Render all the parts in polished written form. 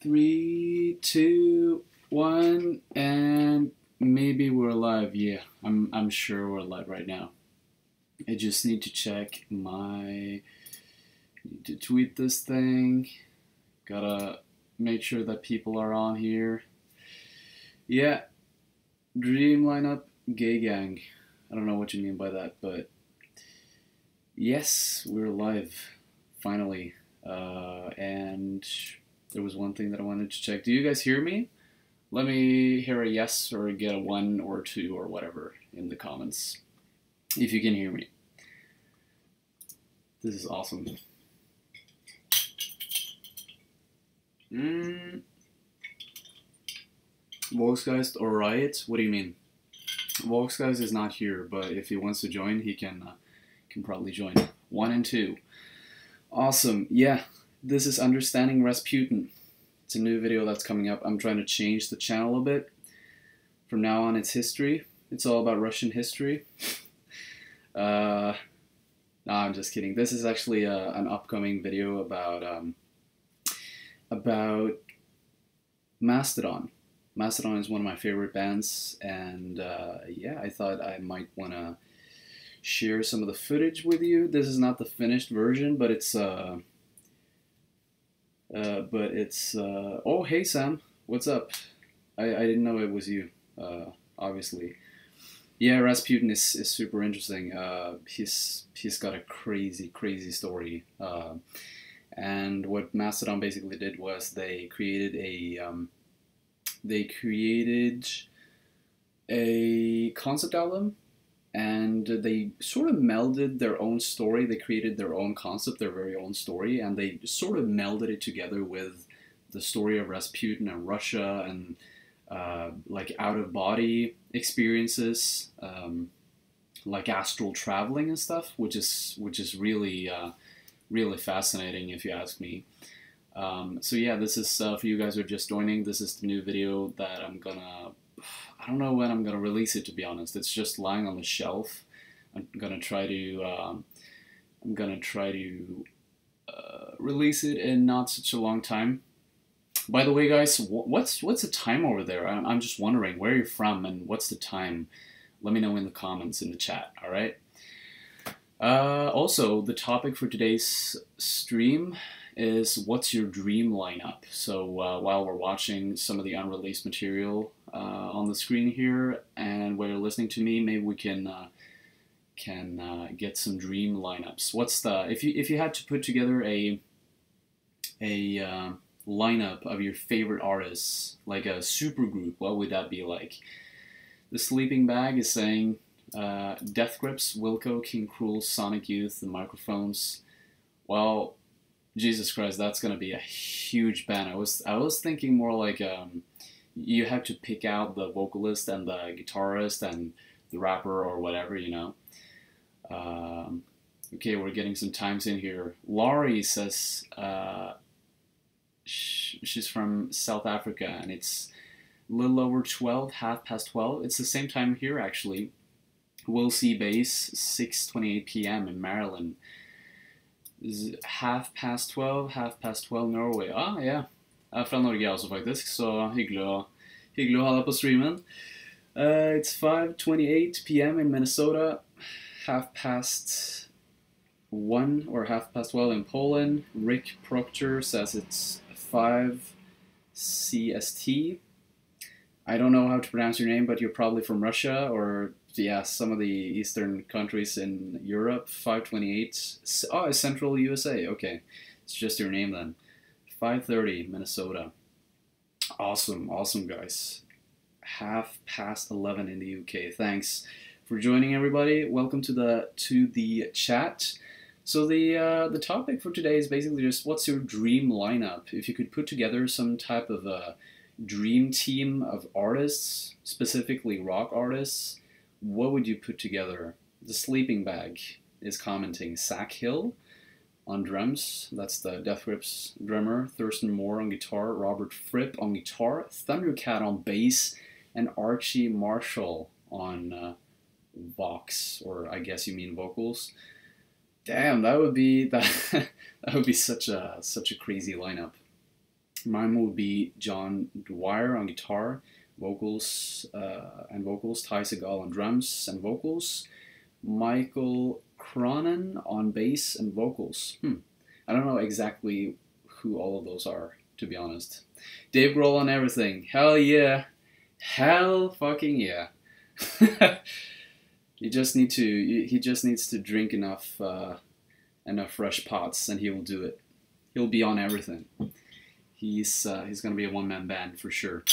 Three, two, one, and maybe we're live. Yeah, I'm sure we're live right now. I just need to check need to tweet this thing. Gotta make sure that people are on here. Yeah, dream lineup, gay gang. I don't know what you mean by that, but yes, we're live finally. And there was one thing that I wanted to check. Do you guys hear me? Let me hear a yes or get a 1 or 2 or whatever in the comments if you can hear me. This is awesome. Volksgeist or Riot? What do you mean? Volksgeist is not here, but if he wants to join, he can probably join. 1 and 2. Awesome. Yeah, this is Understanding Rasputin. It's a new video that's coming up. I'm trying to change the channel a bit. From now on, it's history. It's all about Russian history. No, I'm just kidding. This is actually an upcoming video about Mastodon. Mastodon is one of my favorite bands, and yeah, I thought I might want to share some of the footage with you. This is not the finished version, but it's oh, hey Sam, what's up? I didn't know it was you, obviously. Yeah, Rasputin is super interesting. He's got a crazy story. And what Mastodon basically did was they created a concept album, and they sort of melded their own story. They created their own concept, their very own story, and they sort of melded it together with the story of Rasputin and Russia and like out-of-body experiences, like astral traveling and stuff, which is really really fascinating if you ask me. So yeah, this is for you guys who are just joining. This is the new video that I don't know when I'm gonna release it, to be honest. It's just lying on the shelf. I'm gonna try to release it in not such a long time. By the way, guys, what's the time over there? I'm just wondering where you're from and what's the time. Let me know in the comments in the chat. All right. Also, the topic for today's stream is what's your dream lineup. So while we're watching some of the unreleased material on the screen here, and while you're listening to me, maybe we can get some dream lineups. What's the if you had to put together a lineup of your favorite artists, like a super group, what would that be like? The Sleeping Bag is saying Death Grips, Wilco, King Cruel, Sonic Youth, The Microphones. Well, Jesus Christ, that's gonna be a huge band. I was thinking more like you have to pick out the vocalist and the guitarist and the rapper or whatever, you know. Okay, we're getting some times in here. Laurie says she's from South Africa, and it's a little over 12, 12:30. It's the same time here, actually. Will see base, 6:28 p.m. in Maryland. 12:30, 12:30 Norway. Ah, ja. Jeg er fra Norge også, faktisk, så hyggelig å ha deg på streamen. It's 5:28 p.m. in Minnesota, 1:30 or 12:30 in Poland. Rick Proctor says it's 5 CST. I don't know how to pronounce your name, but you're probably from Russia or, yeah, some of the eastern countries in Europe. 5:28. Oh, it's Central USA. Okay, it's just your name then. 5:30 Minnesota. Awesome, guys. 11:30 in the UK. Thanks for joining, everybody. Welcome to the chat. So the topic for today is basically just what's your dream lineup? If you could put together some type of a dream team of artists, specifically rock artists, what would you put together? The Sleeping Bag is commenting. Zach Hill on drums, that's the Death Grips drummer. Thurston Moore on guitar. Robert Fripp on guitar. Thundercat on bass. And Archie Marshall on Vox, or I guess you mean vocals. Damn, that would be such a crazy lineup. Mine would be John Dwyer on guitar, vocals and vocals, Ty Segall on drums and vocals, Michael Cronin on bass and vocals. I don't know exactly who all of those are, to be honest. Dave Grohl on everything. Hell yeah. Hell fucking yeah. He just needs to drink enough fresh pots, and he will do it. He'll be on everything. He's gonna be a one-man band for sure.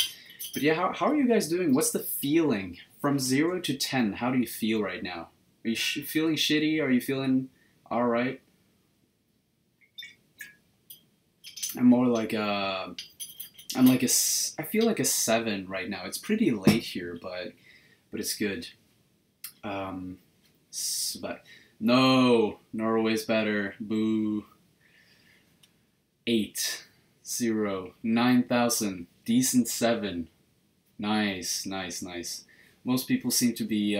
But yeah, how are you guys doing? What's the feeling from 0 to 10? How do you feel right now? Are you feeling shitty? Are you feeling all right? I'm more like I feel like a 7 right now. It's pretty late here, but it's good. But no, Norway's better. Boo. 8, 0, 9,000. Decent 7. Nice. Most people seem to be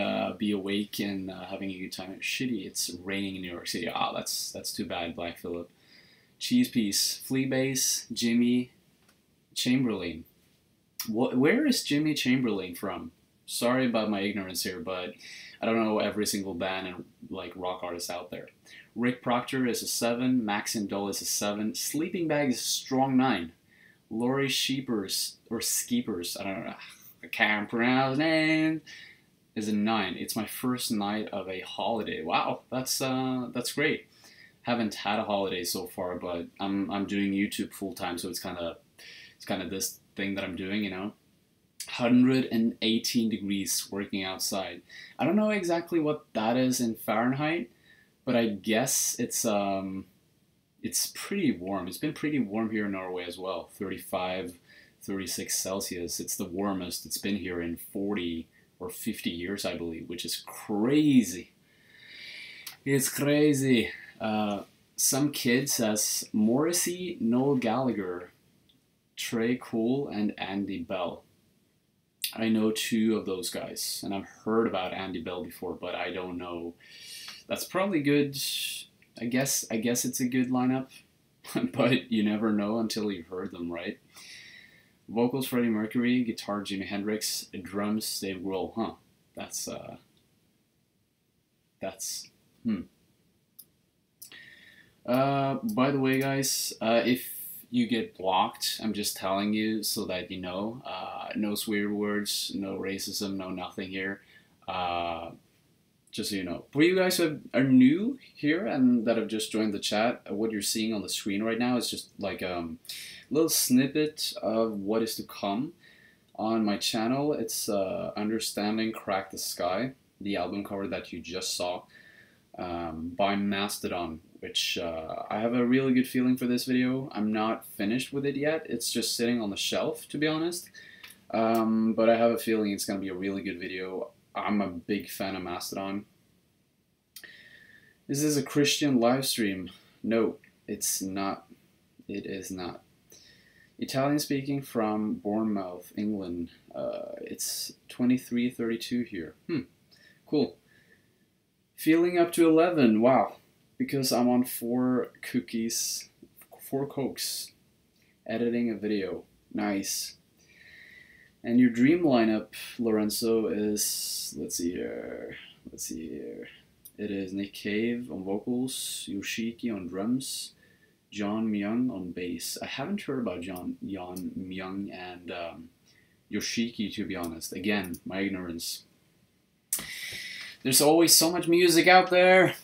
awake and having a good time. Shitty, it's raining in New York City. Ah, that's too bad, Black Phillip. Cheese Piece, Flea Bass, Jimmy Chamberlain. Where is Jimmy Chamberlain from? Sorry about my ignorance here, but I don't know every single band and like rock artist out there. Rick Proctor is a 7. Maxim Dull is a 7. Sleeping Bag is a strong 9. Laurie Sheepers or Skeepers, I don't know. I can't pronounce his name. Is a 9. It's my first night of a holiday. Wow, that's great. Haven't had a holiday so far, but I'm doing YouTube full time, so it's kind of this thing that I'm doing, you know. 118 degrees working outside. I don't know exactly what that is in Fahrenheit, but I guess it's pretty warm. It's been pretty warm here in Norway as well. 35, 36 Celsius. It's the warmest it's been here in 40 or 50 years, I believe, which is crazy. It's crazy. Some kid says Morrissey, Noel Gallagher, Trey Cool, and Andy Bell. I know 2 of those guys, and I've heard about Andy Bell before, but I don't know. That's probably good. I guess it's a good lineup, but you never know until you've heard them, right? Vocals Freddie Mercury, guitar Jimi Hendrix, drums Dave Grohl. Huh? By the way, guys, if you get blocked, I'm just telling you so that you know. No swear words, no racism, no nothing here. Just so you know. For you guys who are new here and that have just joined the chat, what you're seeing on the screen right now is just like a little snippet of what is to come on my channel. It's Understanding Crack the Sky, the album cover that you just saw by Mastodon, which I have a really good feeling for this video. I'm not finished with it yet. It's just sitting on the shelf, to be honest. But I have a feeling it's going to be a really good video. I'm a big fan of Mastodon. Is this a Christian live stream? No, it's not. It is not. Italian speaking from Bournemouth, England. It's 23:32 here. Cool. Feeling up to 11. Wow. Because I'm on 4 cookies, 4 cokes, editing a video. Nice. And your dream lineup, Lorenzo, is, let's see here. It is Nick Cave on vocals, Yoshiki on drums, John Myung on bass. I haven't heard about John Myung and Yoshiki, to be honest. Again, my ignorance. There's always so much music out there.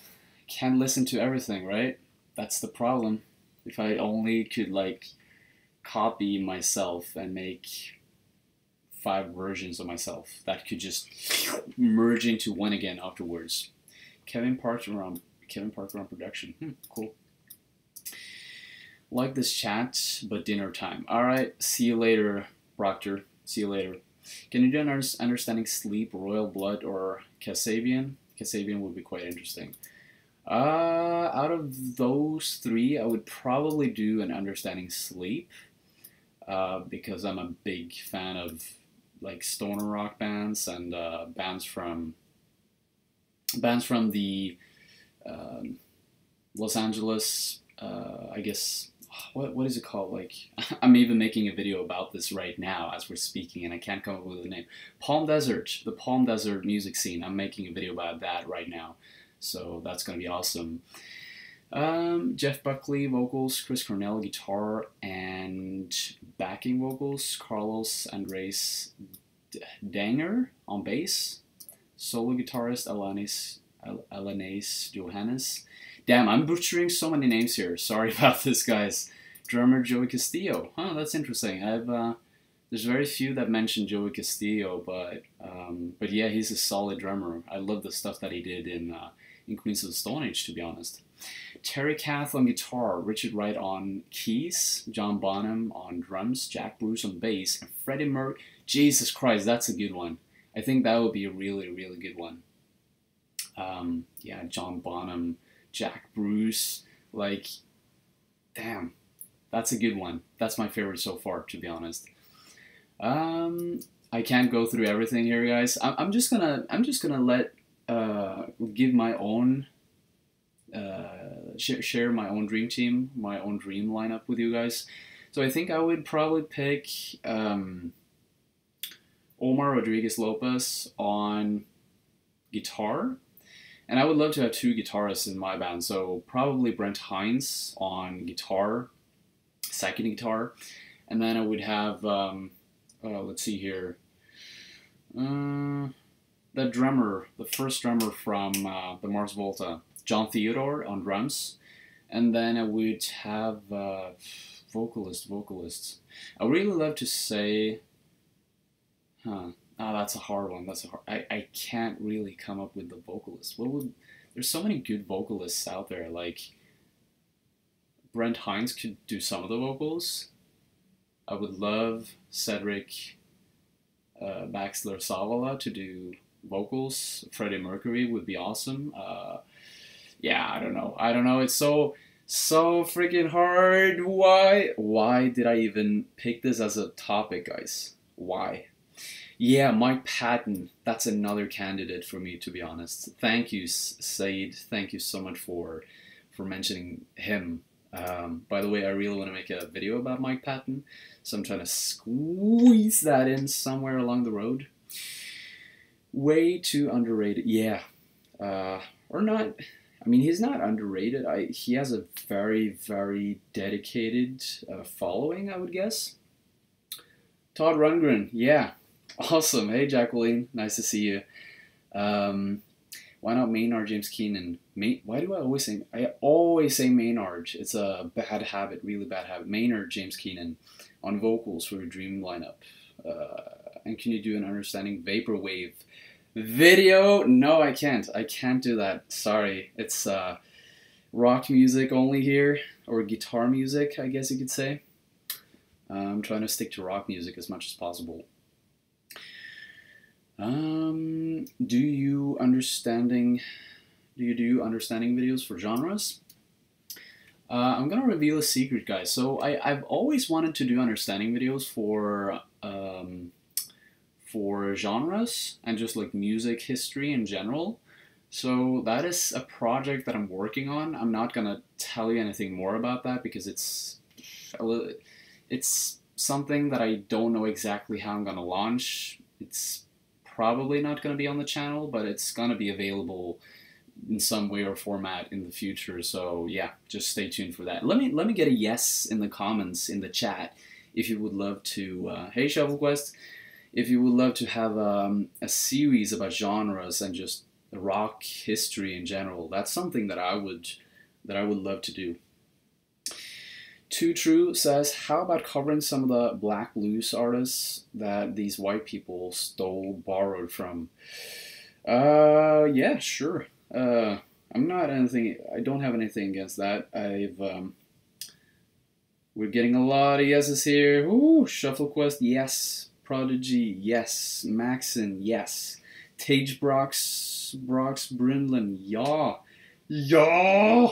Can't listen to everything, right? That's the problem. If I only could like copy myself and make 5 versions of myself that could just merge into one again afterwards. Kevin Parker on production. Cool. Like this chat, but dinner time. All right. See you later, Proctor. See you later. Can you do Understanding Sleep, Royal Blood, or Kasabian? Kasabian would be quite interesting. Out of those 3, I would probably do an Understanding Sleep, because I'm a big fan of like stoner rock bands and bands from the Los Angeles, I guess what is it called? Like, I'm even making a video about this right now as we're speaking, and I can't come up with a name. Palm Desert, the Palm Desert music scene. I'm making a video about that right now, so that's gonna be awesome. Jeff Buckley vocals, Chris Cornell guitar and backing vocals, Carlos Andres Danger on bass, solo guitarist Alanis Johannes. Damn, I'm butchering so many names here. Sorry about this, guys. Drummer Joey Castillo. Huh, that's interesting. There's very few that mention Joey Castillo, but yeah, he's a solid drummer. I love the stuff that he did in Queens of the Stone Age, to be honest. Terry Kath on guitar, Richard Wright on keys, John Bonham on drums, Jack Bruce on bass, and Freddie Mercury. Jesus Christ, that's a good one. I think that would be a really, really good one. Yeah, John Bonham, Jack Bruce, like, damn, that's a good one. That's my favorite so far, to be honest. I can't go through everything here, guys. I'm just gonna let give my own share my own dream team, my own dream lineup with you guys. So I think I would probably pick Omar Rodriguez Lopez on guitar, and I would love to have two guitarists in my band. So probably Brent Hines on guitar, second guitar, and then I would have let's see here, the drummer, the first drummer from the Mars Volta, John Theodore on drums, and then I would have vocalists. I would really love to say, that's a hard one. I can't really come up with the vocalist. There's so many good vocalists out there. Like Brent Hines could do some of the vocals. I would love Cedric Baxter Savala to do vocals. Freddie Mercury would be awesome. Yeah, I don't know. It's so freaking hard. Why did I even pick this as a topic, guys? Why? Yeah, Mike Patton. That's another candidate for me, to be honest. Thank you, Said. Thank you so much for mentioning him. By the way, I really want to make a video about Mike Patton, so I'm trying to squeeze that in somewhere along the road. Way too underrated. Yeah. Or not. I mean, he's not underrated. He has a very, very dedicated following, I would guess. Todd Rundgren. Yeah. Awesome. Hey, Jacqueline. Nice to see you. Why not Maynard James Keenan? Why do I always say... I always say Maynard. It's a bad habit, really bad habit. Maynard James Keenan on vocals for a dream lineup. And can you do an Understanding Vaporwave video? No, I can't. I can't do that. Sorry. It's rock music only here. Or guitar music, I guess you could say. I'm trying to stick to rock music as much as possible. Do you do understanding videos for genres? I'm gonna reveal a secret, guys. So I've always wanted to do understanding videos for genres and just like music history in general. So that is a project that I'm working on. I'm not gonna tell you anything more about that because it's something that I don't know exactly how I'm gonna launch. It's probably not going to be on the channel, but it's going to be available in some way or format in the future. So yeah, just stay tuned for that. Let me get a yes in the comments in the chat if you would love to. Hey ShuffleQuest, if you would love to have a series about genres and just rock history in general. That's something that I would love to do. Too True says, how about covering some of the black blues artists that these white people borrowed from? Yeah, sure. I don't have anything against that. We're getting a lot of yeses here. Ooh, ShuffleQuest, yes. Prodigy, yes. Maxon, yes. Tage Brox Brindlin, yeah. Yeah.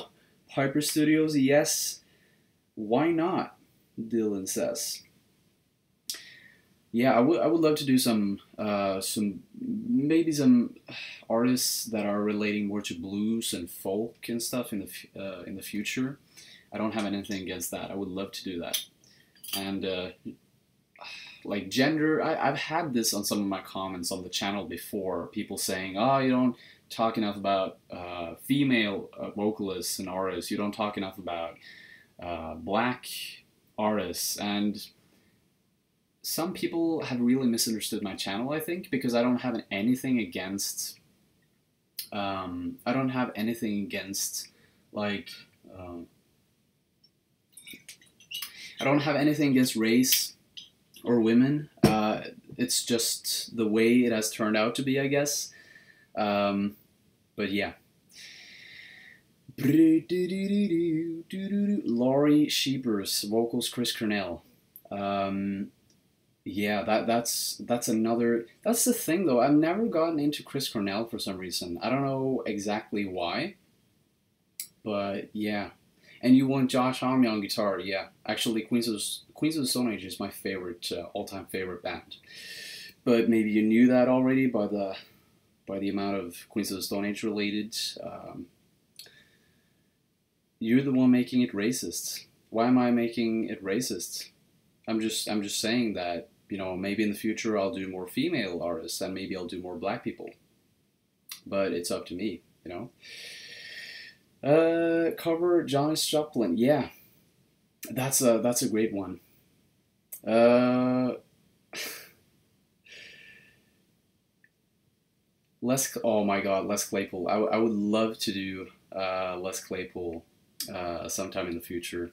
Piper Studios, yes. Why not? Dylan says. Yeah, I would love to do some artists that are relating more to blues and folk and stuff in the future. I don't have anything against that. I would love to do that. And like gender, I've had this on some of my comments on the channel before. People saying, "Oh, you don't talk enough about female vocalists and artists. You don't talk enough about black artists." And some people have really misunderstood my channel, I think, because I don't have anything against. I don't have anything against like. I don't have anything against race or women. It's just the way it has turned out to be, I guess. But yeah. Laurie Sheepers, vocals Chris Cornell. Yeah, that's another. That's the thing though. I've never gotten into Chris Cornell for some reason. I don't know exactly why. But yeah. And you want Josh Homme on guitar, yeah. Actually, Queens of the Stone Age is my favorite, all-time favorite band. But maybe you knew that already by the amount of Queens of the Stone Age related. You're the one making it racist. Why am I making it racist? I'm just saying that, you know, maybe in the future I'll do more female artists and maybe I'll do more black people. But it's up to me, you know. Cover Janis Joplin. Yeah, that's a great one. Oh my God, Les Claypool. I would love to do Les Claypool sometime in the future.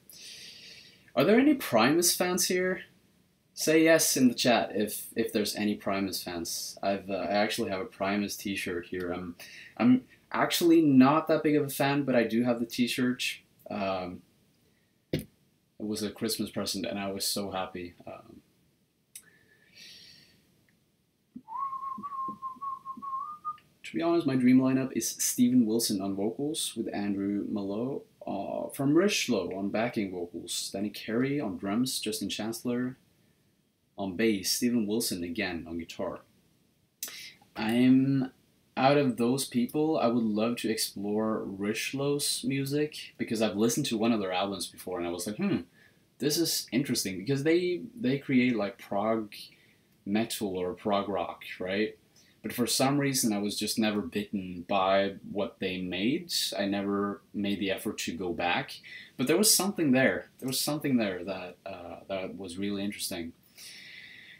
Are there any Primus fans here? Say yes in the chat if there's any Primus fans. I actually have a Primus T-shirt here. I'm actually not that big of a fan, but I do have the T-shirt. It was a Christmas present, and I was so happy. To be honest, my dream lineup is Steven Wilson on vocals with Andrew Mallow from Richlow on backing vocals, Danny Carey on drums, Justin Chancellor on bass, Steven Wilson again on guitar. Out of those people, I would love to explore Richlow's music because I've listened to one of their albums before and I was like, this is interesting because they create like prog metal or prog rock, right? But for some reason, I was just never bitten by what they made. I never made the effort to go back. But there was something there. There was something there that that was really interesting.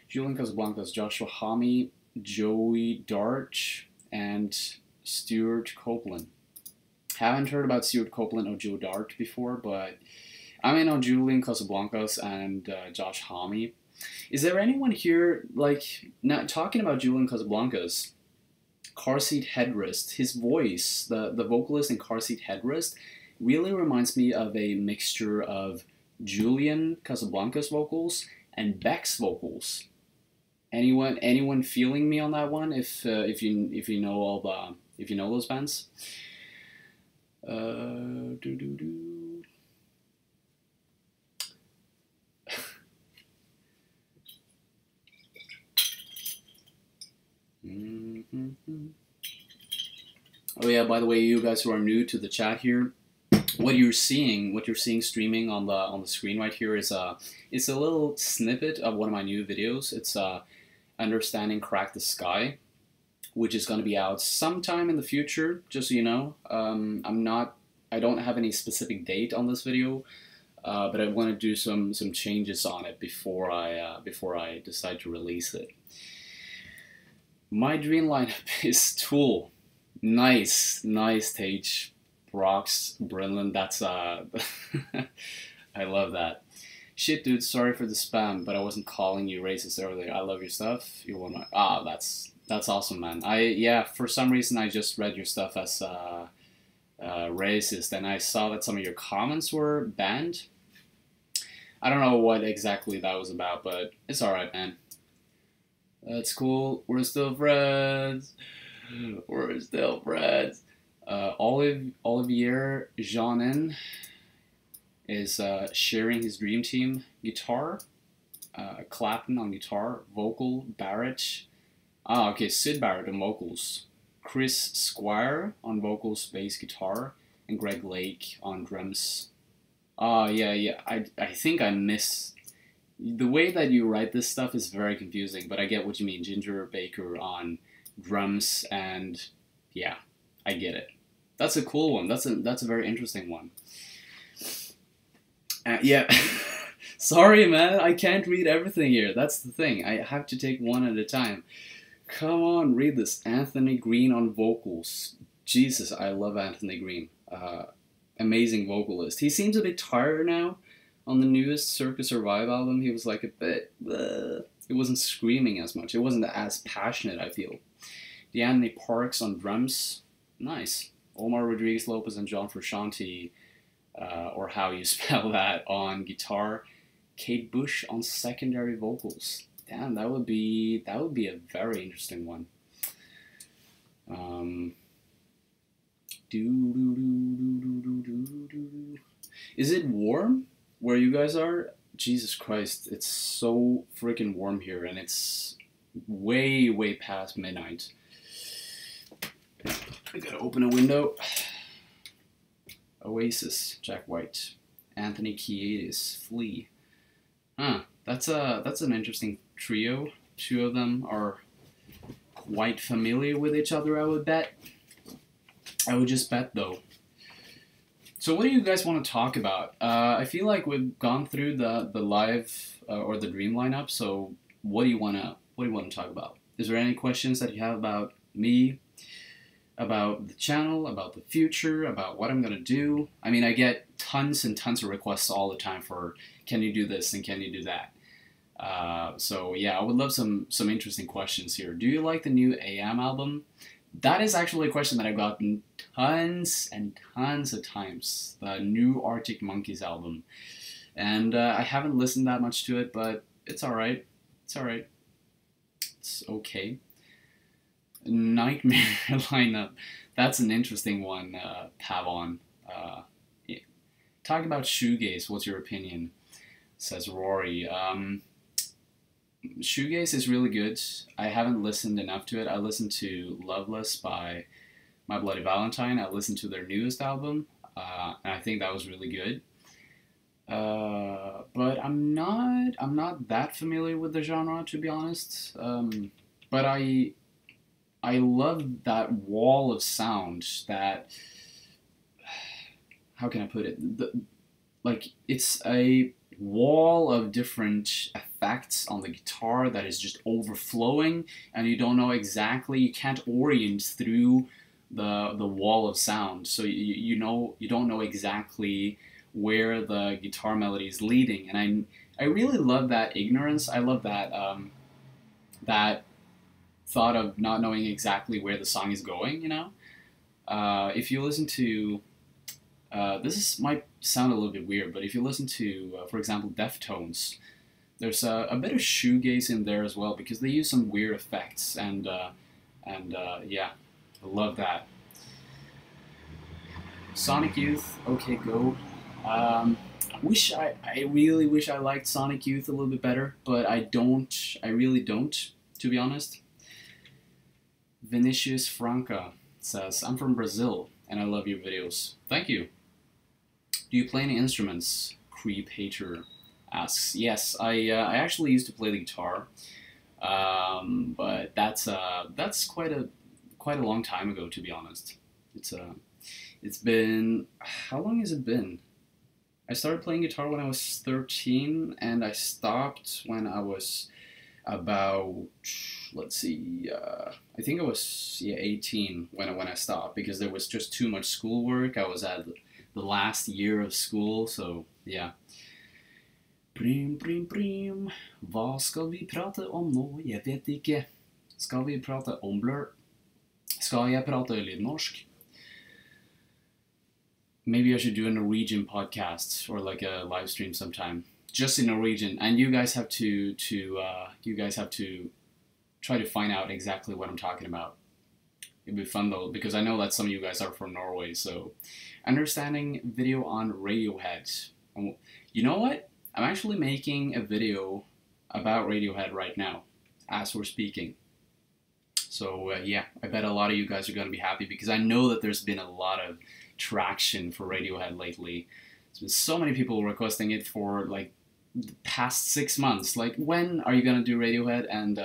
Julian Casablancas, Joshua Homme, Joey Dart, and Stuart Copeland. Haven't heard about Stuart Copeland or Joe Dart before, but I'm in on Julian Casablancas and Josh Homme. Is there anyone here, like, not talking about Julian Casablancas, Car Seat Headrest, his voice, the vocalist in Car Seat Headrest, really reminds me of a mixture of Julian Casablancas vocals and Beck's vocals. Anyone feeling me on that one? If you know if you know those bands. Oh yeah, by the way, you guys who are new to the chat here, what you're seeing streaming on the screen right here is it's a little snippet of one of my new videos. It's Understanding Crack the Sky, which is going to be out sometime in the future, just so you know. I don't have any specific date on this video, but I want to do some changes on it before I decide to release it. My dream lineup is Tool. Nice Tage, Brox, Brennan. That's I love that. Shit, dude. Sorry for the spam, but I wasn't calling you racist earlier. I love your stuff. You're one of my that's awesome, man. For some reason I just read your stuff as racist, and I saw that some of your comments were banned. I don't know what exactly that was about, but it's alright, man. That's cool. We're still friends. We're still friends. Olivier Jeanin is sharing his Dream Team guitar. Clapton on guitar. Vocal, Barrett. Okay, Sid Barrett on vocals. Chris Squire on vocals, bass, guitar. And Greg Lake on drums. Yeah, yeah. I think I miss the way that you write this stuff is very confusing, but I get what you mean. Ginger Baker on drums, and yeah, I get it. That's a cool one. That's a very interesting one. Yeah. Sorry, man. I can't read everything here. That's the thing. I have to take one at a time. Come on, read this. Anthony Green on vocals. Jesus, I love Anthony Green. Amazing vocalist. He seems a bit tired now. On the newest Circus Survive album, he was like a bit. It wasn't screaming as much. It wasn't as passionate, I feel. Deanne Parks on drums. Nice. Omar Rodriguez Lopez and John Frusciante, or how you spell that, on guitar. Kate Bush on secondary vocals. Damn, that would be a very interesting one. Is it warm where you guys are? Jesus Christ, it's so freaking warm here, and it's way past midnight. I gotta open a window. Oasis, Jack White, Anthony Kiedis, Flea. Huh, that's an interesting trio. Two of them are quite familiar with each other, I would bet. I would just bet, though. So what do you guys want to talk about? I feel like we've gone through the live or the dream lineup. So what do you wanna talk about? Is there any questions that you have about me, about the channel, about the future, about what I'm gonna do? I mean, I get tons and tons of requests all the time for can you do this and can you do that? So yeah, I would love some interesting questions here. Do you like the new AM album? That is actually a question that I've gotten tons and tons of times. The new Arctic Monkeys album. And I haven't listened that much to it, but it's alright. It's alright. It's okay. Nightmare lineup. That's an interesting one, Pavon. Yeah. Talk about shoegaze. What's your opinion? Says Rory. Shoegaze is really good. I haven't listened enough to it. I listened to Loveless by My Bloody Valentine. I listened to their newest album, and I think that was really good. But I'm not that familiar with the genre, to be honest. But I love that wall of sound. That, how can I put it? Like it's a wall of different effects on the guitar that is just overflowing, and you don't know exactly, you can't orient through the wall of sound, so you don't know exactly where the guitar melody is leading. And I really love that ignorance. I love that that thought of not knowing exactly where the song is going, you know. If you listen to might sound a little bit weird, but if you listen to, for example, Deftones, there's a bit of shoegaze in there as well, because they use some weird effects, and yeah, I love that. Sonic Youth, okay, go. I really wish I liked Sonic Youth a little bit better, but I don't. I really don't, to be honest. Vinicius Franca says, I'm from Brazil, and I love your videos. Thank you. Do you play any instruments? Creep Hater asks. Yes, I actually used to play the guitar, but that's quite a long time ago, to be honest. It's been, how long has it been? I started playing guitar when I was 13, and I stopped when I was about, let's see, I think I was 18 when I stopped, because there was just too much schoolwork. I was at the last year of school, so yeah. Prim, prim, prim. Hva skal vi prate om nå? Jeg vet ikke. Skal vi prate om Blur? Skal jeg prate litt norsk? Maybe I should do a Norwegian podcast, or like a live stream sometime, just in Norwegian. And you guys have to try to find out exactly what I'm talking about. It'd be fun though, because I know that some of you guys are from Norway. So, understanding video on Radiohead. You know what? I'm actually making a video about Radiohead right now, as we're speaking. So yeah, I bet a lot of you guys are going to be happy, because I know that there's been a lot of traction for Radiohead lately. There's been so many people requesting it for like the past 6 months. Like, when are you gonna do Radiohead? And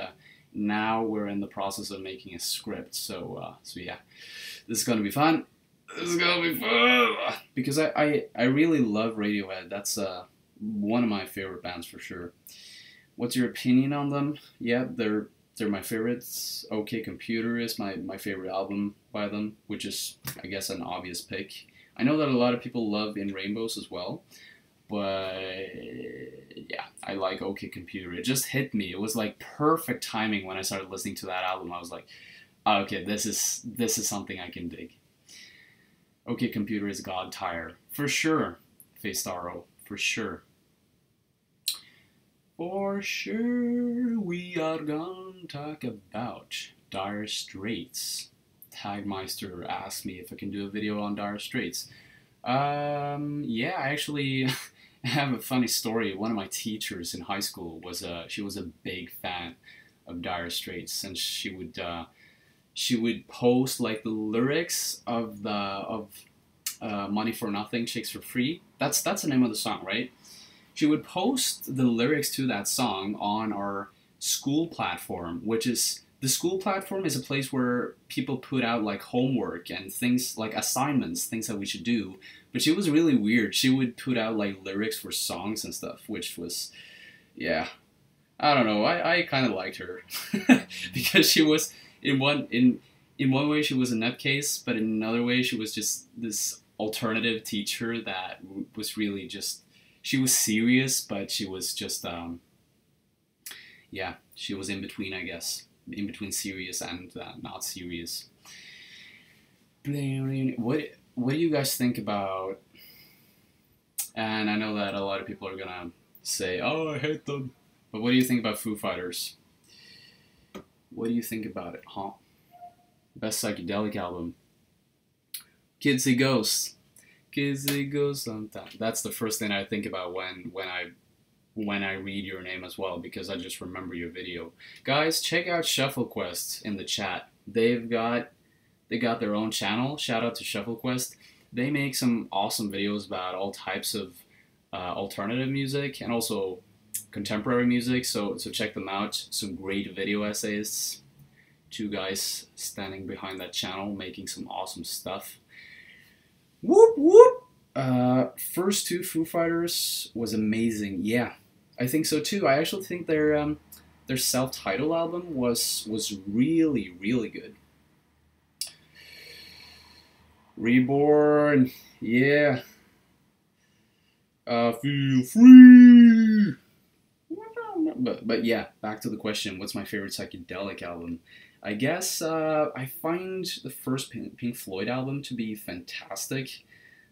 now we're in the process of making a script. So yeah, this is gonna be fun. This is gonna be fun because I really love Radiohead. That's one of my favorite bands for sure. What's your opinion on them? Yeah, they're my favorites. OK Computer is my favorite album by them, which is, I guess, an obvious pick. I know that a lot of people love In Rainbows as well, but yeah, I like OK Computer. It just hit me. It was like perfect timing when I started listening to that album. I was like, oh, okay, this is something I can dig. OK Computer is God tier for sure. Face Starro for sure. For sure, we are gonna talk about Dire Straits. Tagmeister asked me if I can do a video on Dire Straits. Yeah, I actually have a funny story. One of my teachers in high school she was a big fan of Dire Straits, and she would post like the lyrics of Money for Nothing, Chicks for Free. That's the name of the song, right? She would post the lyrics to that song on our school platform, which is, the school platform is a place where people put out like homework and things like assignments, things that we should do. But she was really weird. She would put out like lyrics for songs and stuff, which was, yeah, I don't know. I kind of liked her because she was in one way she was a nutcase, but in another way she was just this alternative teacher that was really just. She was serious, but she was just, yeah, she was in between, I guess. In between serious and not serious. What do you guys think about, and I know that a lot of people are gonna say, oh, I hate them, but what do you think about Foo Fighters? What do you think about it, huh? Best psychedelic album. Kids See Ghosts. Kids See Ghosts sometimes. That's the first thing I think about when I read your name as well, because I just remember your video. Guys, check out ShuffleQuest in the chat. They got their own channel. Shout out to ShuffleQuest. They make some awesome videos about all types of alternative music and also contemporary music. So check them out. Some great video essays. Two guys standing behind that channel making some awesome stuff. Whoop whoop! First two Foo Fighters was amazing. Yeah, I think so too. I actually think their self-titled album was really, really good. Reborn, yeah. Feel free. But yeah, back to the question. What's my favorite psychedelic album? I guess I find the first Pink Floyd album to be fantastic,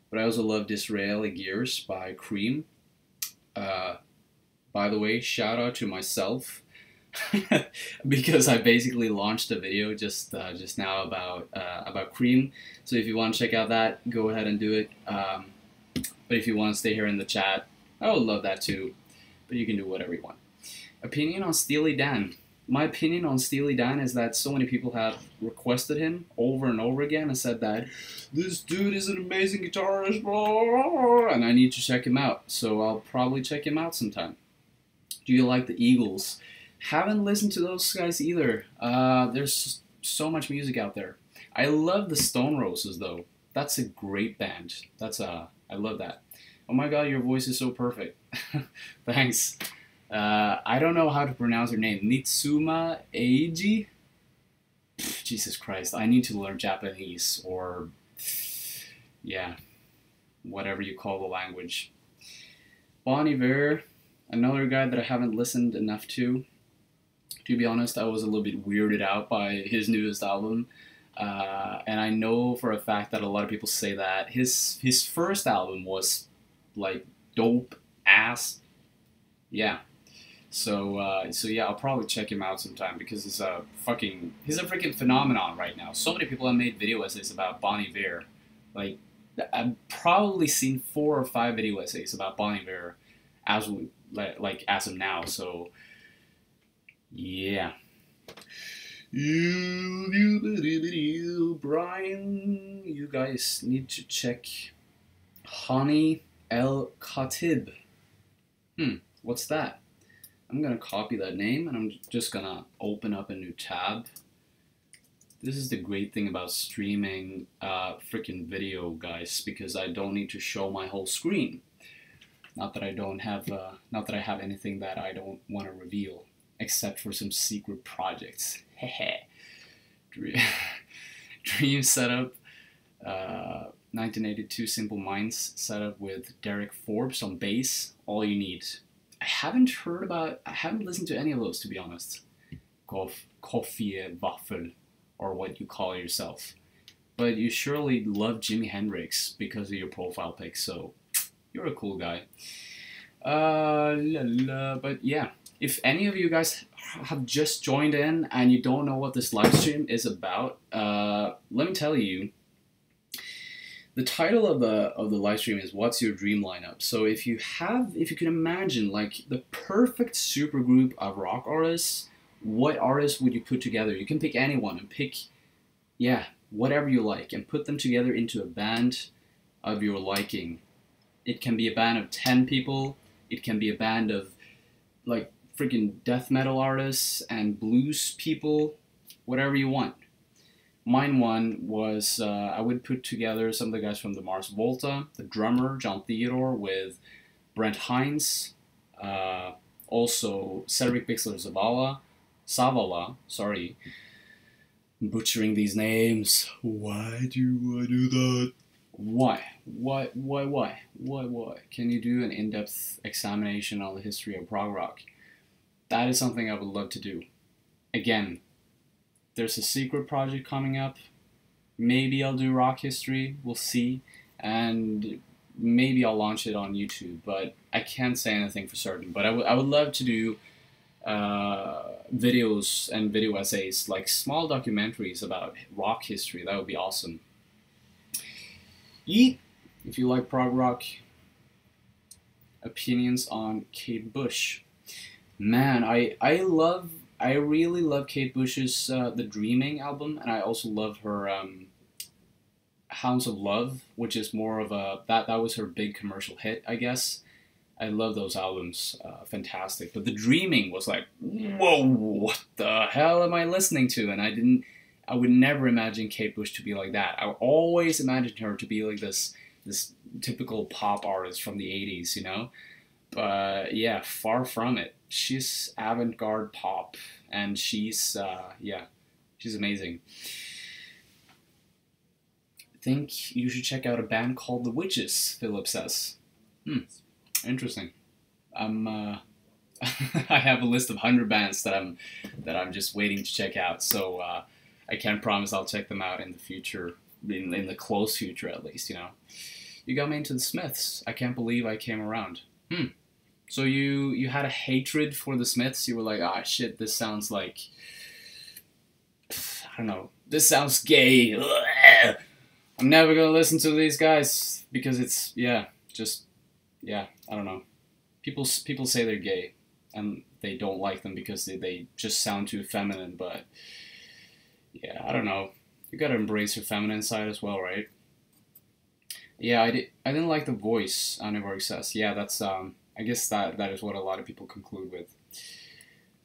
but I also love Disraeli Gears by Cream. By the way, shout out to myself because I basically launched a video just now about Cream. So if you want to check out that, go ahead and do it. But if you want to stay here in the chat, I would love that too. But you can do whatever you want. Opinion on Steely Dan. My opinion on Steely Dan is that so many people have requested him over and over again and said that this dude is an amazing guitarist, blah, and I need to check him out. So I'll probably check him out sometime. Do you like the Eagles? Haven't listened to those guys either. There's so much music out there. I love the Stone Roses though. That's a great band. I love that. Oh my god, your voice is so perfect. Thanks. I don't know how to pronounce her name. Nitsuma Eiji? Jesus Christ, I need to learn Japanese, or, yeah, whatever you call the language. Bon Iver, another guy that I haven't listened enough to. To be honest, I was a little bit weirded out by his newest album. And I know for a fact that a lot of people say that his first album was, like, dope ass. Yeah. So yeah, I'll probably check him out sometime because he's a freaking phenomenon right now. So many people have made video essays about Bon Iver. Like, I've probably seen 4 or 5 video essays about Bon Iver as of now. So yeah. Brian, you guys need to check Honey El Khatib. What's that? I'm gonna copy that name and I'm just gonna open up a new tab. This is the great thing about streaming freaking video, guys, because I don't need to show my whole screen. Not that I don't have, not that I have anything that I don't want to reveal, except for some secret projects. Hehe. Dream setup. 1982 Simple Minds setup with Derek Forbes on bass. All you need. I haven't listened to any of those, to be honest. Coffee Waffle, or what you call yourself. But you surely love Jimi Hendrix because of your profile pic, so you're a cool guy. But yeah, if any of you guys have just joined in and you don't know what this live stream is about, let me tell you. The title of the live stream is "What's Your Dream Lineup?" So if you can imagine like the perfect supergroup of rock artists, what artists would you put together? You can pick anyone and pick, yeah, whatever you like, and put them together into a band of your liking. It can be a band of 10 people. It can be a band of like freaking death metal artists and blues people, whatever you want. Mine one was, I would put together some of the guys from the Mars Volta, the drummer, John Theodore, with Brent Hines, also Cedric Bixler Zavala, sorry, I'm butchering these names. Why do I do that? Why? Can you do an in-depth examination on the history of prog rock? That is something I would love to do. Again, there's a secret project coming up. Maybe I'll do rock history, we'll see. And maybe I'll launch it on YouTube, but I can't say anything for certain. But I would love to do videos and video essays, like small documentaries about rock history. That would be awesome. If you like prog rock, opinions on Kate Bush. Man, I really love Kate Bush's The Dreaming album, and I also love her Hounds of Love, which is more of a that was her big commercial hit, I guess. I love those albums, fantastic. But The Dreaming was like, whoa, what the hell am I listening to? And I would never imagine Kate Bush to be like that. I always imagined her to be like this typical pop artist from the 80s, you know? But yeah, far from it. She's avant-garde pop, and she's amazing. I think you should check out a band called The Witches, Philip says. Interesting. I have a list of 100 bands that I'm just waiting to check out, so I can't promise I'll check them out in the future, in the close future at least, you know. You got me into the Smiths. I can't believe I came around. So you had a hatred for the Smiths. You were like, ah, shit, this sounds like, I don't know, this sounds gay. Ugh. I'm never gonna listen to these guys because it's, I don't know. People say they're gay and they don't like them because they just sound too feminine, but yeah, I don't know. You gotta embrace your feminine side as well, right? Yeah, I didn't like the voice, Anivarg says. Yeah, that's I guess that is what a lot of people conclude with.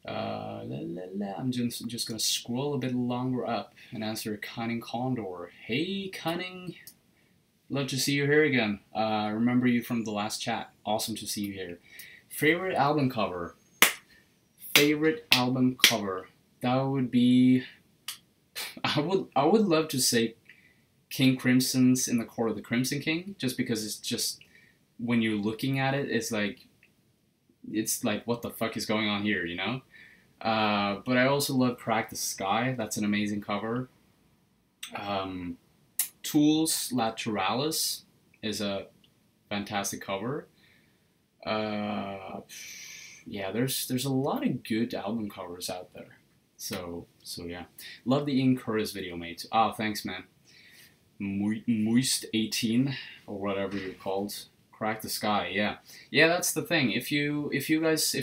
I'm just gonna scroll a bit longer up and answer Cunning Condor. Hey, Cunning. Love to see you here again. Remember you from the last chat. Awesome to see you here. Favorite album cover? Favorite album cover? That would be... I would love to say King Crimson's In the Court of the Crimson King, just because it's just... when you're looking at it, it's like what the fuck is going on here, you know? But I also love Crack the Sky. That's an amazing cover. Tool's Lateralis is a fantastic cover. Yeah, there's a lot of good album covers out there. So yeah. Love the Incurus video, mate. Oh, thanks, man. Moist 18 or whatever you're called. Crack the Sky, yeah. Yeah, that's the thing. If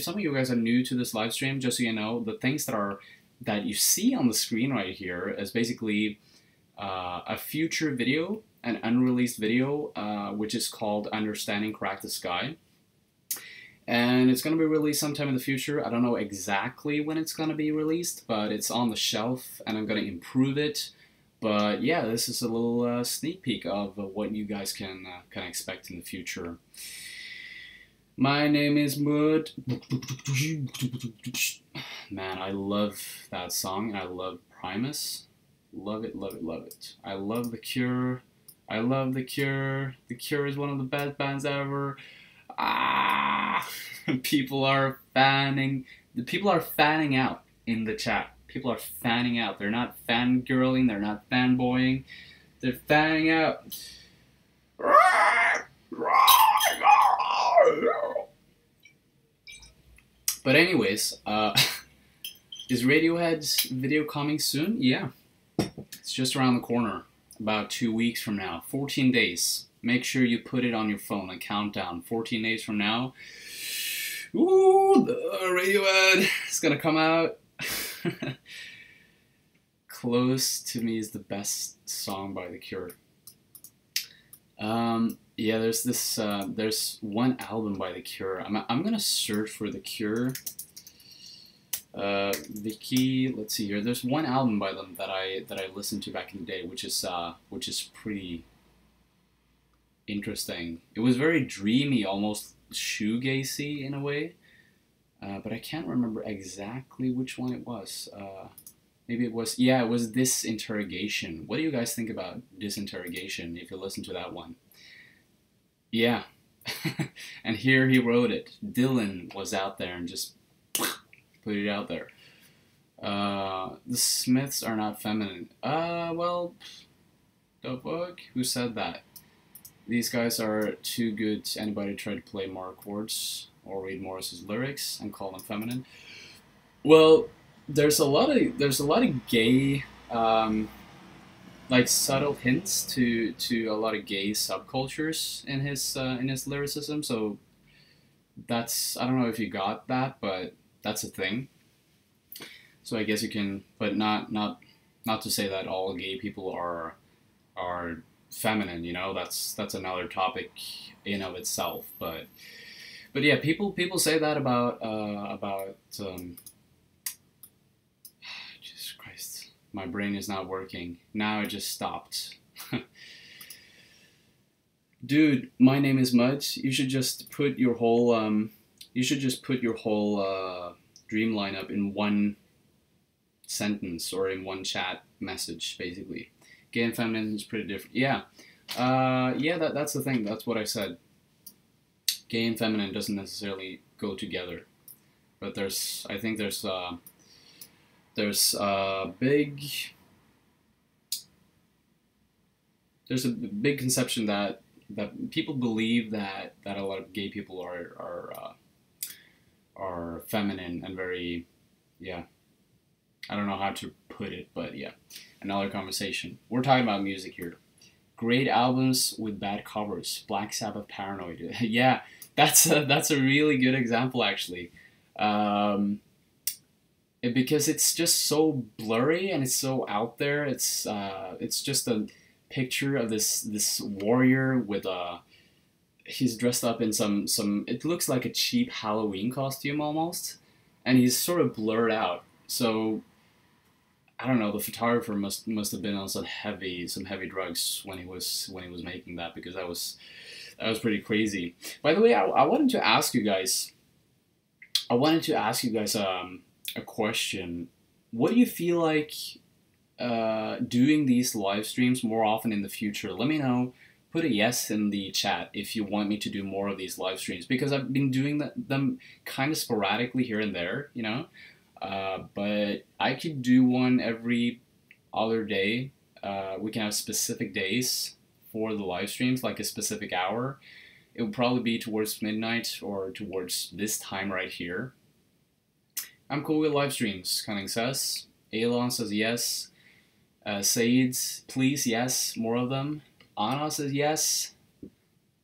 some of you guys are new to this live stream, just so you know, the things that you see on the screen right here is basically a future video an unreleased video, which is called Understanding Crack the Sky. And it's going to be released sometime in the future. I don't know exactly when it's going to be released, but it's on the shelf and I'm going to improve it. But yeah, this is a little sneak peek of what you guys can expect in the future. My name is Mud. Man, I love that song, and I love Primus. Love it, love it, love it. I love The Cure. I love The Cure. The Cure is one of the best bands ever. People are fanning out in the chat. People are fanning out. They're not fangirling, they're not fanboying. They're fanning out. But anyways, is Radiohead's video coming soon? Yeah. It's just around the corner. About 2 weeks from now. 14 days. Make sure you put it on your phone, a countdown. 14 days from now. Ooh, the Radiohead is gonna come out. Close to Me is the best song by The Cure. Yeah, there's one album by The Cure. I'm gonna search for The Cure. Vicky, let's see here. There's one album by them that I listened to back in the day, which is pretty interesting. It was very dreamy, almost shoegazy in a way, but I can't remember exactly which one it was. Maybe it was, yeah, it was Disinterrogation. What do you guys think about Disinterrogation if you listen to that one? Yeah. And here he wrote it. Dylan was out there and just put it out there. The Smiths are not feminine. Well, the fuck? Who said that? These guys are too good to anybody try to play more chords or read Morris's lyrics and call them feminine. Well, there's a lot of gay, like subtle hints to a lot of gay subcultures in his lyricism. So that's, I don't know if you got that, but that's a thing. So I guess you can, but not to say that all gay people are feminine, you know. That's another topic in of itself. But yeah, people say that about Jesus Christ, my brain is not working now. It just stopped. Dude, my name is Mud. You should just put your whole dream lineup in one sentence or in one chat message, basically. Gay and feminine is pretty different. Yeah. Yeah, that's the thing. That's what I said. Gay and feminine doesn't necessarily go together. But I think there's a big conception that people believe that a lot of gay people are feminine and very, yeah. I don't know how to put it, but yeah, another conversation. We're talking about music here. Great albums with bad covers. Black Sabbath, Paranoid. Yeah, that's a really good example, actually. Because it's just so blurry and it's so out there. It's just a picture of this warrior with he's dressed up in some it looks like a cheap Halloween costume almost, and he's sort of blurred out. So I don't know, the photographer must have been on some heavy drugs when he was making that, because that was pretty crazy. By the way, I wanted to ask you guys a question. What do you feel like doing these live streams more often in the future? Let me know. Put a yes in the chat if you want me to do more of these live streams, because I've been doing them kind of sporadically here and there, you know. But I could do one every other day. We can have specific days for the live streams, like a specific hour. It would probably be towards midnight or towards this time right here. I'm cool with live streams, Cunning says. Elon says yes. Said, please, yes, more of them. Anna says yes.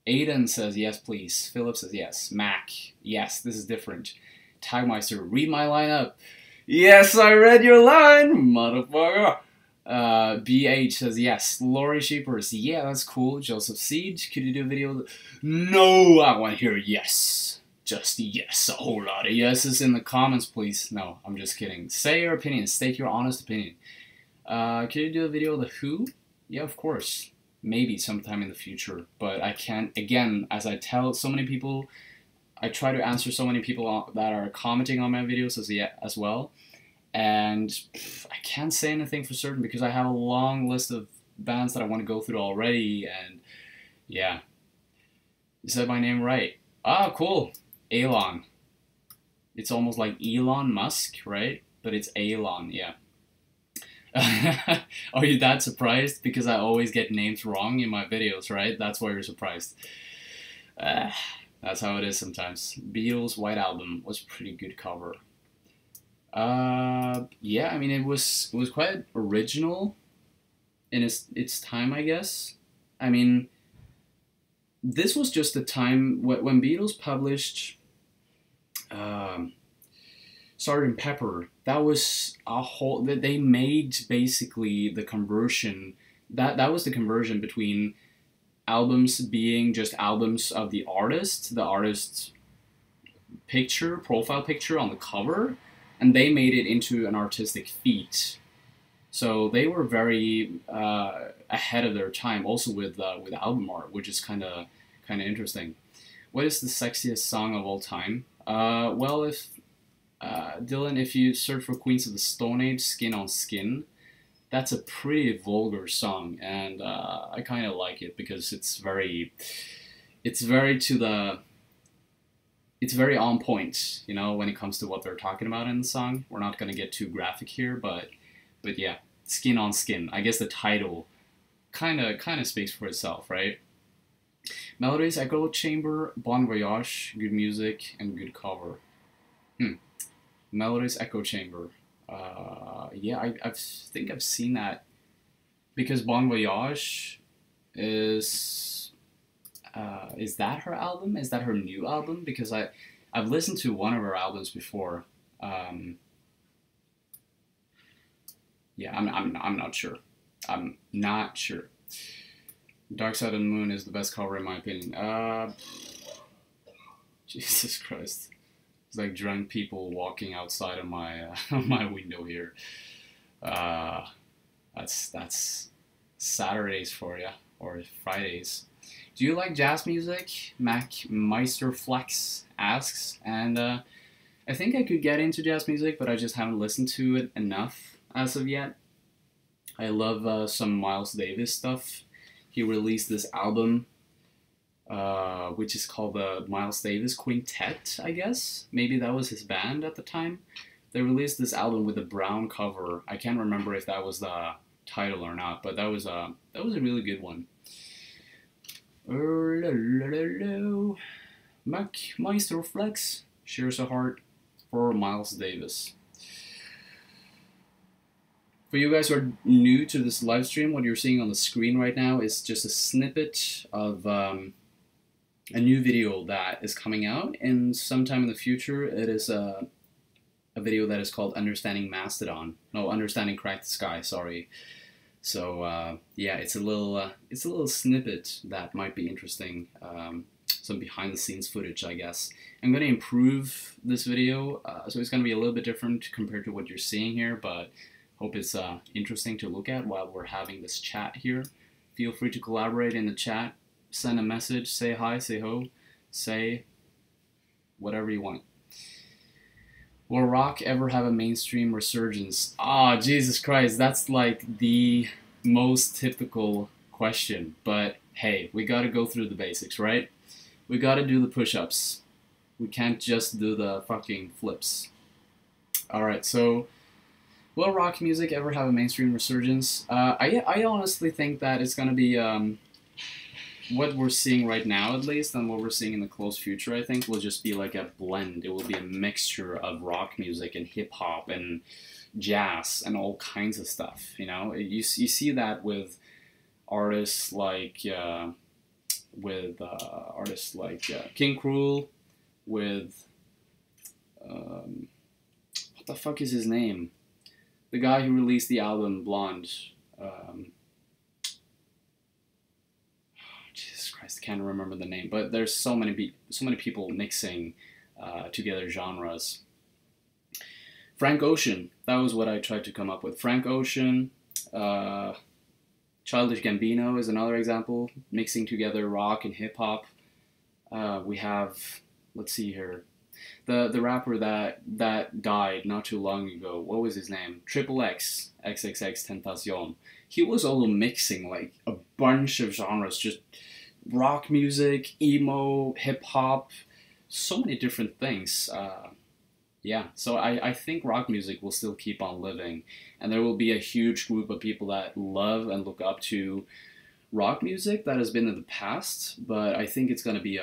Aiden says yes, please. Philip says yes. Mac, yes, this is different. Tagmeister, read my line up. Yes, I read your line, motherfucker. BH says yes. Lori Sheepers, yeah, that's cool. Joseph Siege, could you do a video? No, I want to hear yes. Just yes, a whole lot of yeses in the comments, please. No, I'm just kidding. Say your opinion. State your honest opinion. Can you do a video of The Who? Yeah, of course. Maybe sometime in the future. But I can't, again, as I tell so many people, I try to answer so many people that are commenting on my videos as well. And I can't say anything for certain because I have a long list of bands that I want to go through already. And yeah. You said my name right. Ah, cool. Elon. It's almost like Elon Musk, right? But it's Elon, yeah. Are you that surprised? Because I always get names wrong in my videos, right? That's why you're surprised. That's how it is sometimes. Beatles' White Album was a pretty good cover. Yeah, I mean it was quite original in its time, I guess. I mean, this was just the time when Beatles published Sgt. Pepper. That was a whole. They made basically the conversion. That was the conversion between albums being just albums of the artist's picture, profile picture on the cover, and they made it into an artistic feat. So they were very ahead of their time, also with album art, which is kind of interesting. What is the sexiest song of all time? Well, if Dylan, if you search for Queens of the Stone Age, Skin on Skin, that's a pretty vulgar song, and I kind of like it because it's very on point, you know, when it comes to what they're talking about in the song. We're not gonna get too graphic here, but yeah, Skin on Skin. I guess the title kind of speaks for itself, right? Melodies, Echo Chamber, Bon Voyage, good music and good cover. Melodies, Echo Chamber. Yeah, I think I've seen that because Bon Voyage is that her album? Is that her new album? Because I've listened to one of her albums before. Yeah, I'm not sure. I'm not sure. Dark Side of the Moon is the best cover in my opinion. Jesus Christ. It's like drunk people walking outside of my my window here. That's Saturdays for you, or Fridays. Do you like jazz music? Mac Meisterflex asks, and I think I could get into jazz music, but I just haven't listened to it enough as of yet. I love some Miles Davis stuff. He released this album, which is called the Miles Davis Quintet, I guess. Maybe that was his band at the time. They released this album with a brown cover. I can't remember if that was the title or not, but that was a really good one. Mac Meisterflex shares a heart for Miles Davis. For you guys who are new to this live stream, what you're seeing on the screen right now is just a snippet of a new video that is coming out, and sometime in the future it is a video that is called Understanding Mastodon. No, Understanding Crack the Sky, sorry. So yeah, it's a little snippet that might be interesting. Some behind the scenes footage, I guess. I'm going to improve this video, so it's going to be a little bit different compared to what you're seeing here, but hope it's interesting to look at while we're having this chat here. Feel free to collaborate in the chat, send a message, say hi, say ho, say whatever you want. Will rock ever have a mainstream resurgence? Ah, Jesus Christ, that's like the most typical question. But hey, we gotta go through the basics, right? We gotta do the push-ups. We can't just do the fucking flips. Alright, so will rock music ever have a mainstream resurgence? I honestly think that it's gonna be what we're seeing right now, at least, and what we're seeing in the close future. I think will just be like a blend. It will be a mixture of rock music and hip hop and jazz and all kinds of stuff. You know, you see that with artists like King Krul, with what the fuck is his name? The guy who released the album Blonde. Um, Jesus Christ, I can't remember the name, but there's so many people mixing together genres. Frank Ocean, that was what I tried to come up with. Frank Ocean, uh, Childish Gambino is another example, mixing together rock and hip hop. We have, let's see here, the rapper that died not too long ago. What was his name? Triple X, XXX Tentacion. He was also mixing like a bunch of genres, just rock music, emo, hip hop, so many different things. Yeah, so I think rock music will still keep on living, and there will be a huge group of people that love and look up to rock music that has been in the past. But I think it's gonna be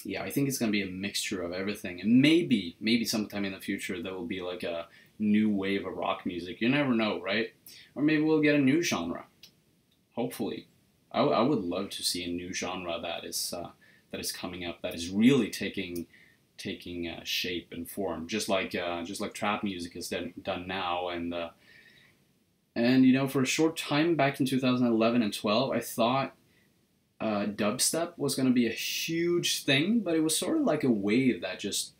yeah, I think it's gonna be a mixture of everything, and maybe sometime in the future there will be like a new wave of rock music. You never know, right? Or maybe we'll get a new genre. Hopefully, I would love to see a new genre that is coming up, that is really taking shape and form, just like trap music is done now. And you know, for a short time back in 2011 and 12, I thought dubstep was going to be a huge thing, but it was sort of like a wave that just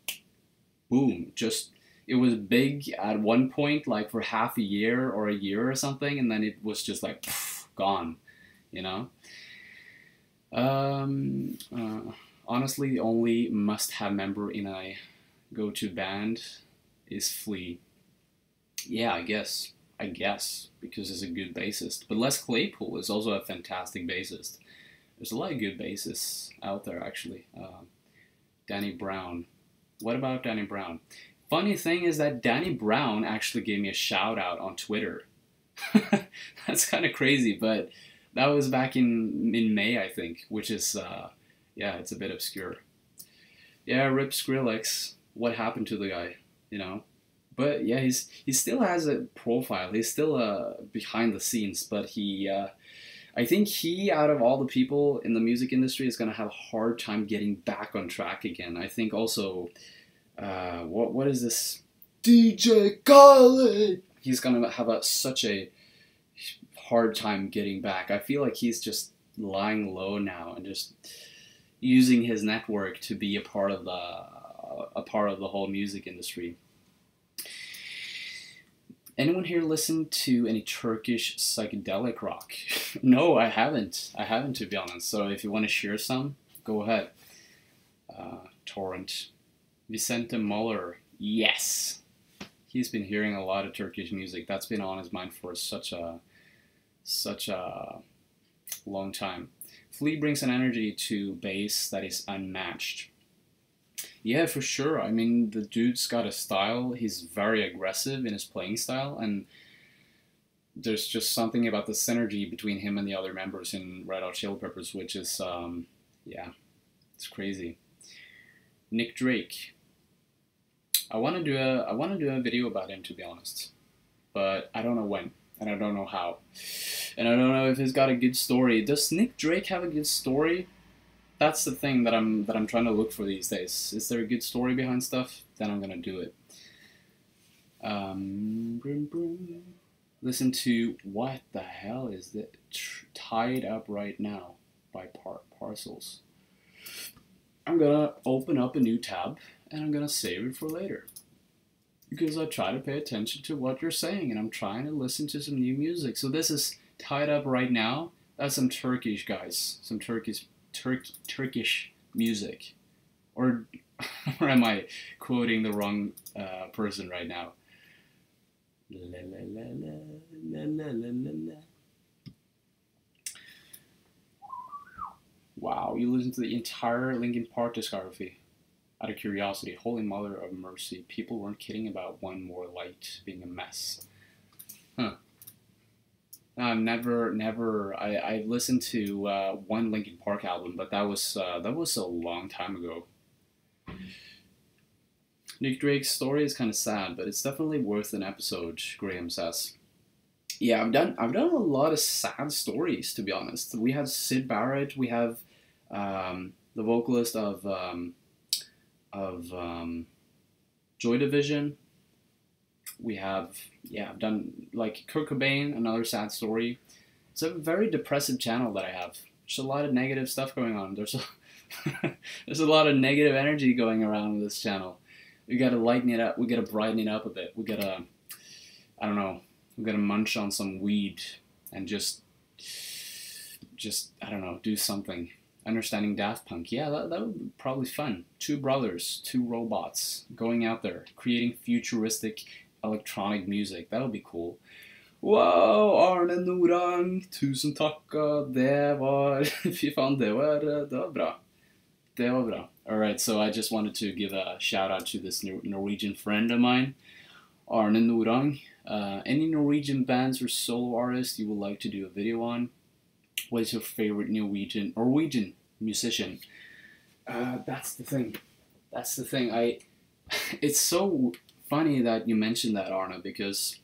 boom, just it was big at one point, like for half a year or a year or something, and then it was just like pff, gone, you know. Um, uh, Honestly, the only must-have member in a go-to band is Flea. Yeah, I guess, because he's a good bassist. But Les Claypool is also a fantastic bassist. There's a lot of good bassists out there, actually. Danny Brown. What about Danny Brown? Funny thing is that Danny Brown actually gave me a shout out on Twitter. That's kind of crazy, but that was back in May, I think, which is yeah, it's a bit obscure. Yeah, rip Skrillex. What happened to the guy? You know. But yeah, he still has a profile. He's still behind the scenes, but I think he, out of all the people in the music industry, is gonna have a hard time getting back on track again. I think also, what is this? DJ Khaled. He's gonna have such a hard time getting back. I feel like he's just lying low now and just using his network to be a part of the whole music industry. Anyone here listen to any Turkish psychedelic rock? No, I haven't. I haven't, to be honest. So if you want to share some, go ahead. Torrent. Vicente Muller. Yes. He's been hearing a lot of Turkish music. That's been on his mind for such a long time. Flea brings an energy to bass that is unmatched. Yeah, for sure. I mean, the dude's got a style. He's very aggressive in his playing style, and there's just something about the synergy between him and the other members in Red Hot Chili Peppers, which is, yeah, it's crazy. Nick Drake. I want to do a video about him, to be honest, but I don't know when, and I don't know how, and I don't know if he's got a good story. Does Nick Drake have a good story? That's the thing that I'm trying to look for these days. Is there a good story behind stuff? Then I'm gonna do it. Listen to What the Hell Is That? Tied Up Right Now by Parcels. I'm gonna open up a new tab and I'm gonna save it for later, because I try to pay attention to what you're saying and I'm trying to listen to some new music. So this is Tied Up Right Now. That's some Turkish guys, some Turkish music, or am I quoting the wrong person right now? La, la, la, la, la, la, la, la. Wow, you listened to the entire Linkin Park discography. Out of curiosity, Holy Mother of Mercy, people weren't kidding about One More Light being a mess. Huh. Never. I listened to one Linkin Park album, but that was a long time ago. Nick Drake's story is kind of sad, but it's definitely worth an episode. Graham says. Yeah, I've done a lot of sad stories, to be honest. We have Syd Barrett. We have the vocalist of Joy Division. We have, yeah, I've done like Kurt Cobain, another sad story. It's a very depressive channel that I have. There's a lot of negative stuff going on. There's a lot of negative energy going around with this channel. We gotta lighten it up. We gotta brighten it up a bit. We gotta, I don't know, we gotta munch on some weed and just I don't know, do something. Understanding Daft Punk, yeah, that would be probably fun. Two brothers, two robots, going out there, creating futuristic electronic music. That would be cool. Wow, Arne Norang, tusen takk. Det var Fy faen, det var bra. Det var bra. Alright, so I just wanted to give a shout out to this Norwegian friend of mine, Arne Norang. Any Norwegian bands or solo artists you would like to do a video on? What is your favorite Norwegian musician? That's the thing. That's the thing. It's so funny that you mentioned that, Arne, because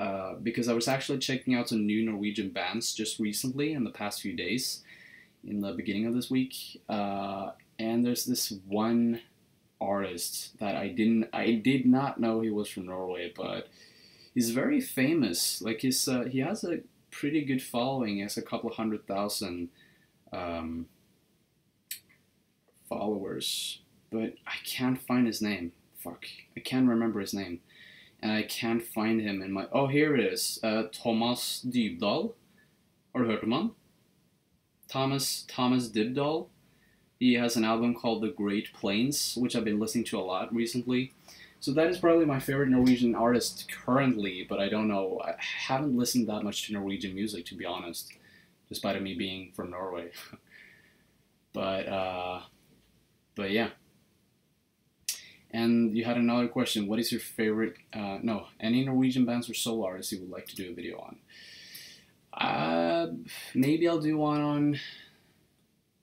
I was actually checking out some new Norwegian bands just recently in the past few days, in the beginning of this week, and there's this one artist that I did not know he was from Norway, but he's very famous. Like he has a pretty good following. He has a couple of 100,000 followers, but I can't find his name. Fuck, I can't remember his name. And I can't find him in my... Oh, here it is. Thomas Dybdahl. Har du hørt om han? Thomas Dybdahl. He has an album called The Great Plains, which I've been listening to a lot recently. So that is probably my favorite Norwegian artist currently, but I don't know. I haven't listened that much to Norwegian music, to be honest, despite me being from Norway. But yeah. And you had another question. What is your favorite, any Norwegian bands or solo artists you would like to do a video on? Maybe I'll do one on,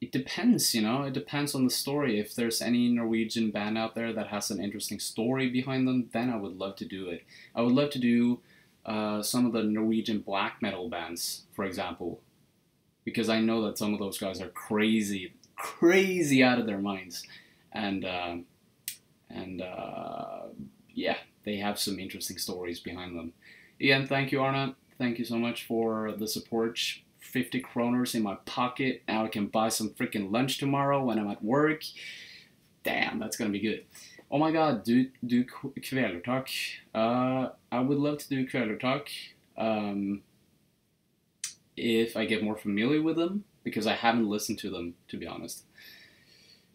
it depends, you know, it depends on the story. If there's any Norwegian band out there that has an interesting story behind them, then I would love to do it. I would love to do some of the Norwegian black metal bands, for example, because I know that some of those guys are crazy out of their minds. And yeah, they have some interesting stories behind them. Again, thank you, Arne. Thank you so much for the support. 50 kroners in my pocket. Now I can buy some freaking lunch tomorrow when I'm at work. Damn, that's gonna be good. Oh my god, do kvelertak. I would love to do kvelertak if I get more familiar with them, because I haven't listened to them, to be honest.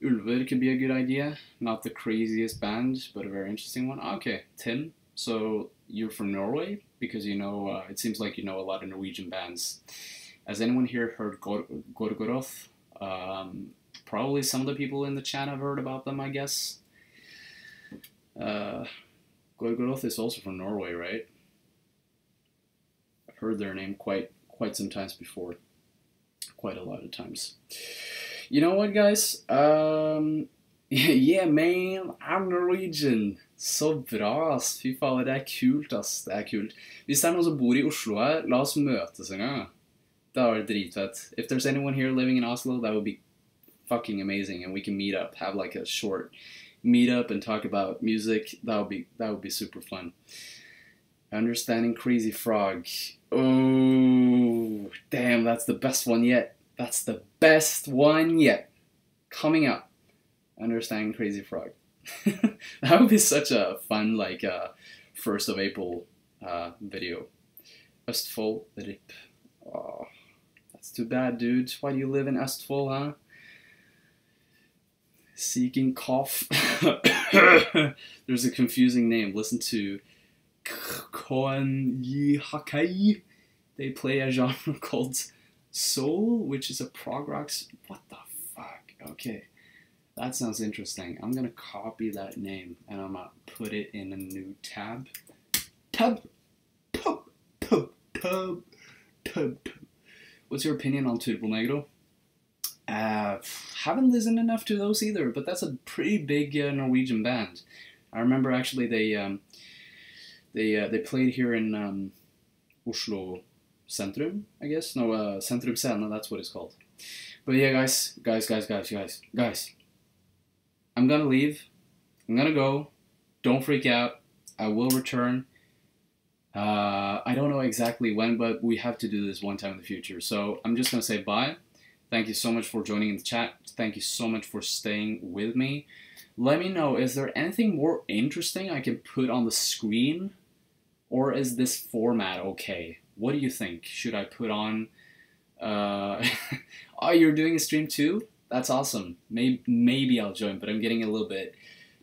Ulver could be a good idea. Not the craziest band, but a very interesting one. Okay, Tim, so you're from Norway? Because you know, it seems like you know a lot of Norwegian bands. Has anyone here heard Gorgoroth? Probably some of the people in the chat have heard about them, I guess. Gorgoroth is also from Norway, right? I've heard their name quite some times before. Quite a lot of times. You know what, guys? Yeah, man, I'm Norwegian. Så bra, ass. Fy faen, det er kult, ass. Det er kult. Hvis det er noen som bor I Oslo her, la oss møtes en gang. Det var dritfett. If there's anyone here living in Oslo, that would be fucking amazing, and we can meet up, have like a short meet up and talk about music. That would be super fun. Understanding Crazy Frog. Oh, damn, that's the best one yet. That's the best one yet. Coming up. Understanding Crazy Frog. That would be such a fun, like, 1st of April video. Østfold, RIP. Oh, that's too bad, dude. Why do you live in Østfold, huh? Seeking Cough. There's a confusing name. Listen to Koen Yi Hakai. They play a genre called Soul, which is a prog rock. What the fuck? Okay. That sounds interesting. I'm gonna copy that name and I'm gonna put it in a new tab. Tab. What's your opinion on Turbo Negro? Haven't listened enough to those either, but that's a pretty big Norwegian band. I remember actually they played here in Oslo Centrum, I guess. No, Centrum Scene, that's what it's called. But yeah, guys. I'm gonna leave. I'm gonna go. Don't freak out. I will return. I don't know exactly when, but we have to do this one time in the future. So I'm just gonna say bye. Thank you so much for joining in the chat. Thank you so much for staying with me. Let me know, is there anything more interesting I can put on the screen? Or is this format okay? What do you think? Should I put on... oh, you're doing a stream too? That's awesome. Maybe I'll join, but I'm getting a little bit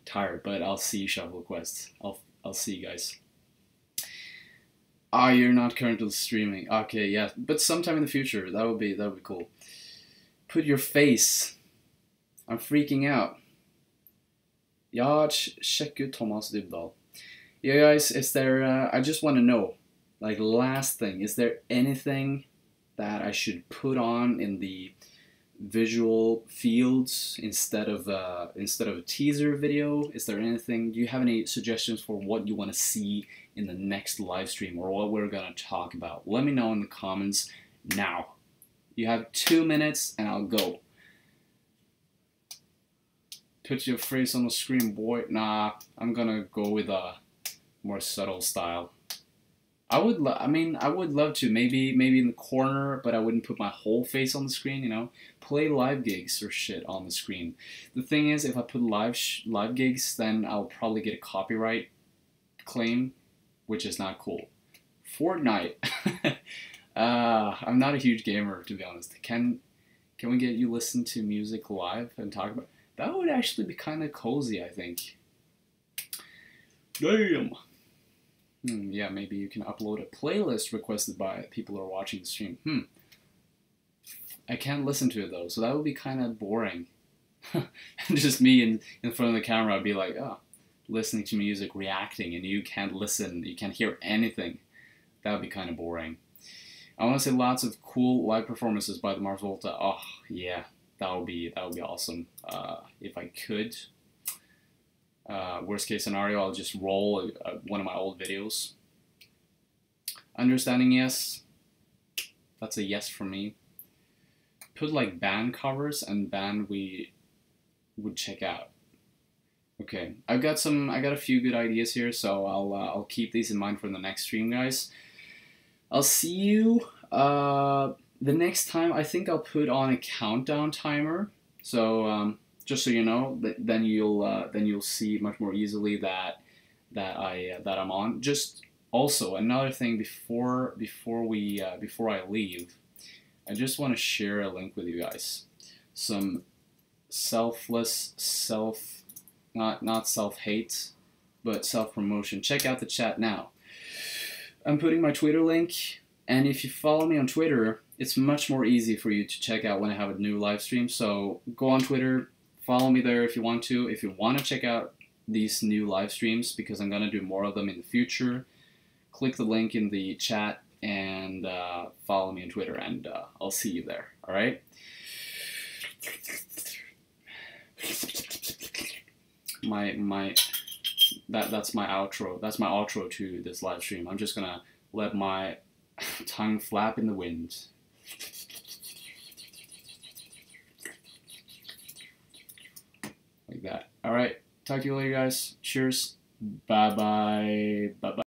tired. But I'll see you, Shuffle Quest. I'll see you guys. Ah, you're not currently streaming. Okay, yeah, but sometime in the future, that would be cool. Put your face. I'm freaking out. Ja, check ut Thomas Dybdahl. Yeah, guys, is there? I just want to know, like, last thing, is there anything that I should put on in the visual fields instead of a teaser video? Is there anything? Do you have any suggestions for what you want to see in the next live stream or what we're gonna talk about? Let me know in the comments now. You have 2 minutes and I'll go. Put your face on the screen, boy. Nah, I'm gonna go with a more subtle style. I would love to, maybe in the corner, but I wouldn't put my whole face on the screen, you know? Play live gigs or shit on the screen. The thing is, if I put live gigs, then I'll probably get a copyright claim, which is not cool. Fortnite. I'm not a huge gamer, to be honest. Can we get you listen to music live and talk about? That would actually be kind of cozy, I think. Damn. Yeah, maybe you can upload a playlist requested by people who are watching the stream. I can't listen to it though, so that would be kind of boring. Just me in front of the camera, I'd be like, listening to music, reacting, and you can't listen, you can't hear anything. That would be kind of boring. I want to see lots of cool live performances by the Mars Volta. Oh yeah, that would be awesome. If I could. Worst case scenario, I'll just roll one of my old videos. Understanding, yes. That's a yes from me. Put like band covers and band we would check out. Okay, I got a few good ideas here, so I'll keep these in mind for the next stream, guys. I'll see you the next time. I think I'll put on a countdown timer. So just so you know, then you'll see much more easily that I'm on. Just also another thing before I leave, I just want to share a link with you guys. Some not self-hate, but self-promotion. Check out the chat now. I'm putting my Twitter link, and if you follow me on Twitter, it's much more easy for you to check out when I have a new live stream. So go on Twitter, follow me there if you want to. If you want to check out these new live streams, because I'm going to do more of them in the future, click the link in the chat and follow me on Twitter, and I'll see you there. All right? That's my outro. That's my outro to this live stream. I'm just gonna let my tongue flap in the wind. Like that. All right. Talk to you later, guys. Cheers. Bye bye. Bye bye.